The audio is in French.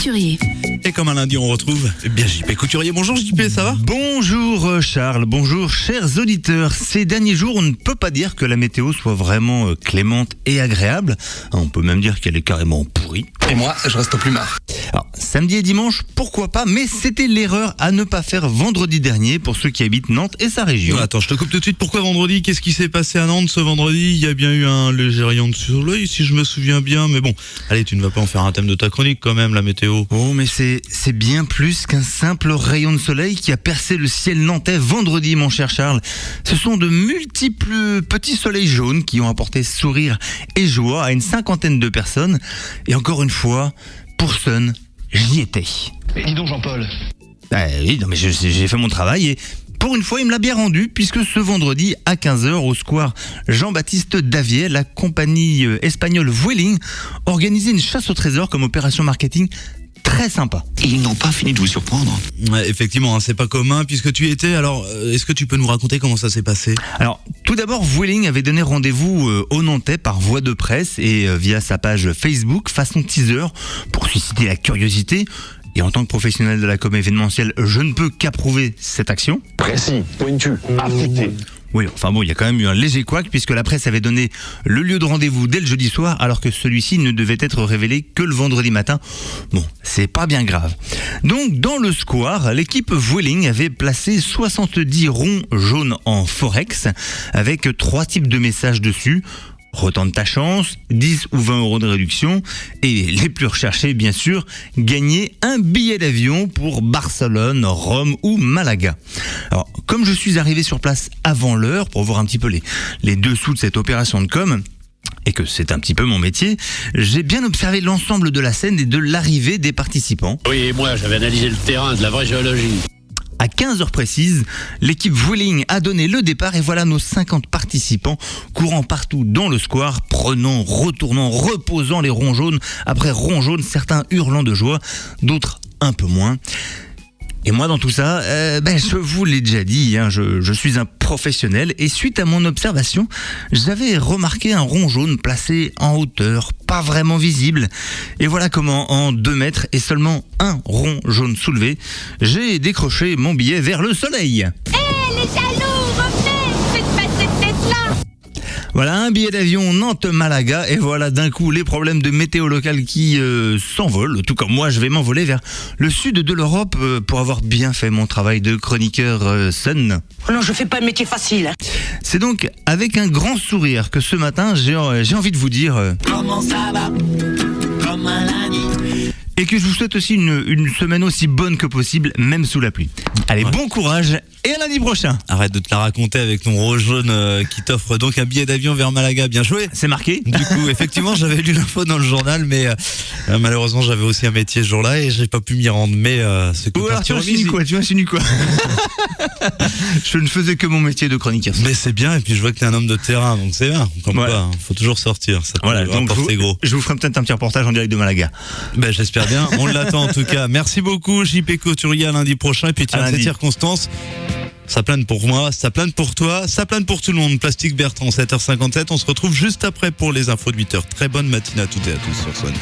Couturier. Et comme un lundi, on retrouve JP Couturier. Bonjour JP, ça va ? Bonjour Charles, bonjour chers auditeurs. Ces derniers jours, on ne peut pas dire que la météo soit vraiment clémente et agréable. On peut même dire qu'elle est carrément pourrie. Et moi, je reste au plumard. Alors, samedi et dimanche, pourquoi pas, mais c'était l'erreur à ne pas faire vendredi dernier pour ceux qui habitent Nantes et sa région. Attends, je te coupe tout de suite. Pourquoi vendredi ? Qu'est-ce qui s'est passé à Nantes ce vendredi ? Il y a bien eu un léger rayon de soleil, si je me souviens bien. Mais bon, allez, tu ne vas pas en faire un thème de ta chronique quand même, la météo. Oh, mais c'est bien plus qu'un simple rayon de soleil qui a percé le ciel nantais vendredi, mon cher Charles. Ce sont de multiples petits soleils jaunes qui ont apporté sourire et joie à une cinquantaine de personnes. Et encore une fois, pour Sun, j'y étais. Mais dis donc Jean-Paul. Oui, non mais j'ai fait mon travail et pour une fois il me l'a bien rendu puisque ce vendredi à 15h au square Jean-Baptiste Davier, la compagnie espagnole Vueling organisait une chasse au trésor comme opération marketing très sympa. Ils n'ont pas fini de vous surprendre. Ouais, effectivement, c'est pas commun puisque tu y étais. Alors, est-ce que tu peux nous raconter comment ça s'est passé ? Alors, tout d'abord, Vueling avait donné rendez-vous aux Nantais par voie de presse et via sa page Facebook, façon teaser, pour susciter la curiosité. Et en tant que professionnel de la com événementielle, je ne peux qu'approuver cette action. Précis, pointu, affûté. Oui, enfin bon, il y a quand même eu un léger couac puisque la presse avait donné le lieu de rendez-vous dès le jeudi soir alors que celui-ci ne devait être révélé que le vendredi matin. Bon, c'est pas bien grave. Donc, dans le square, l'équipe Vueling avait placé 70 ronds jaunes en forex avec 3 types de messages dessus. Retente ta chance, 10 ou 20 euros de réduction et les plus recherchés bien sûr, gagner un billet d'avion pour Barcelone, Rome ou Malaga. Alors comme je suis arrivé sur place avant l'heure pour voir un petit peu les dessous de cette opération de com', et que c'est un petit peu mon métier, j'ai bien observé l'ensemble de la scène et de l'arrivée des participants. Oui, et moi j'avais analysé le terrain, de la vraie géologie. À 15h précises, l'équipe Vueling a donné le départ et voilà nos 50 participants courant partout dans le square, prenant, retournant, reposant les ronds jaunes après ronds jaunes, certains hurlant de joie, d'autres un peu moins. Et moi dans tout ça, je vous l'ai déjà dit, je suis un professionnel et suite à mon observation, j'avais remarqué un rond jaune placé en hauteur, pas vraiment visible. Et voilà comment en 2 mètres et seulement un rond jaune soulevé, j'ai décroché mon billet vers le soleil. Les jaloux, revenez, faites pas cette tête-là. Voilà un billet d'avion Nantes-Malaga et voilà d'un coup les problèmes de météo locale qui s'envolent. Tout comme moi, je vais m'envoler vers le sud de l'Europe pour avoir bien fait mon travail de chroniqueur Sun. Oh non, je fais pas le métier facile. C'est donc avec un grand sourire que ce matin, j'ai envie de vous dire... Comment ça va ? Comme un lundi. Et que je vous souhaite aussi une semaine aussi bonne que possible, même sous la pluie. Allez, bon courage et à lundi prochain. Arrête de te la raconter avec ton rose jaune qui t'offre donc un billet d'avion vers Malaga. Bien joué. C'est marqué. Du coup, effectivement, j'avais lu l'info dans le journal, mais malheureusement, j'avais aussi un métier ce jour-là et j'ai pas pu m'y rendre. Mais c'est que Ou alors tu insinues quoi Je ne faisais que mon métier de chroniqueur. Mais c'est bien, et puis je vois que t'es un homme de terrain, donc c'est bien. Comme voilà. quoi, faut toujours sortir. Ça voilà, donc gros. Je vous ferai peut-être un petit reportage en direct de Malaga. Ben, j'espère bien. On l'attend en tout cas. Merci beaucoup, JP Couturier, à lundi prochain. Et puis tiens, cette circonstance, ça plane pour moi, ça plane pour toi, ça plane pour tout le monde. Plastique Bertrand, 7h57. On se retrouve juste après pour les infos de 8h. Très bonne matinée à toutes et à tous sur Swan.